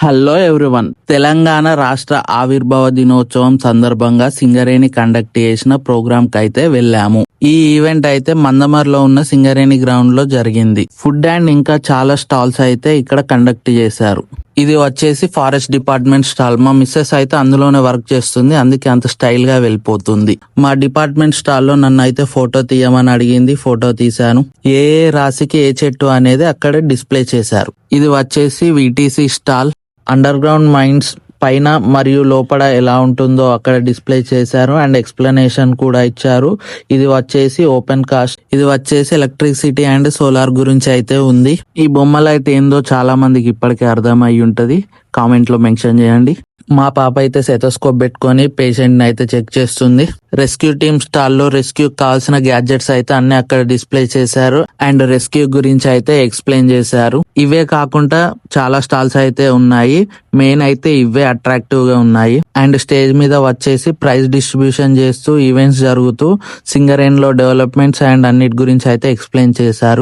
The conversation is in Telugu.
Hello everyone. తెలంగాణ రాష్ట్ర ఆవిర్భావ దినోత్సవం సందర్భంగా సింగరేణి కండక్ట్ చేసిన ప్రోగ్రామ్ కి అయితే వెళ్ళాము. ఈ ఈవెంట్ అయితే మందమర్లో ఉన్న సింగరేణి గ్రౌండ్ లో జరిగింది. ఫుడ్ అండ్ ఇంకా చాలా స్టాల్స్ అయితే ఇక్కడ కండక్ట్ చేశారు. ఇది వచ్చేసి ఫారెస్ట్ డిపార్ట్మెంట్ స్టాల్. మా మిస్సెస్ అయితే అందులోనే వర్క్ చేస్తుంది, అందుకే అంత స్టైల్ గా వెళ్ళిపోతుంది. మా డిపార్ట్మెంట్ స్టాల్ లో నన్ను అయితే ఫోటో తీయమని అడిగింది, ఫోటో తీశాను. ఏ రాశికి ఏ చెట్టు అనేది అక్కడ డిస్ప్లే చేశారు. ఇది వచ్చేసి విటిసి స్టాల్. అండర్ గ్రౌండ్ మైన్స్ పైన మరియు లోపల ఎలా ఉంటుందో అక్కడ డిస్ప్లే చేశారు అండ్ ఎక్స్ప్లెనేషన్ కూడా ఇచ్చారు. ఇది వచ్చేసి ఓపెన్ కాస్ట్. ఇది వచ్చేసి ఎలక్ట్రిసిటీ అండ్ సోలార్ గురించి అయితే ఉంది. ఈ బొమ్మలు అయితే ఏందో చాలా మందికి ఇప్పటికే అర్థం అయి ఉంటది. కామెంట్ లో మెన్షన్ చేయండి. మా పాప అయితే సెటోస్కోప్ పెట్టుకొని పేషెంట్ ని అయితే చెక్ చేస్తుంది. రెస్క్యూ టీమ్ స్టాల్ లో రెస్క్యూ కావాల్సిన గ్యాడ్జెట్స్ అయితే అన్ని అక్కడ డిస్ప్లే చేశారు అండ్ రెస్క్యూ గురించి అయితే ఎక్స్ప్లెయిన్ చేశారు. ఇవే కాకుండా చాలా స్టాల్స్ అయితే ఉన్నాయి. మెయిన్ అయితే ఇవే అట్రాక్టివ్ గా ఉన్నాయి. అండ్ స్టేజ్ మీద వచ్చేసి ప్రైజ్ డిస్ట్రిబ్యూషన్ చేస్తూ ఈవెంట్స్ జరుగుతూ సింగరేణిలో డెవలప్మెంట్స్ అండ్ అన్నిటి గురించి అయితే ఎక్స్ప్లెయిన్ చేశారు.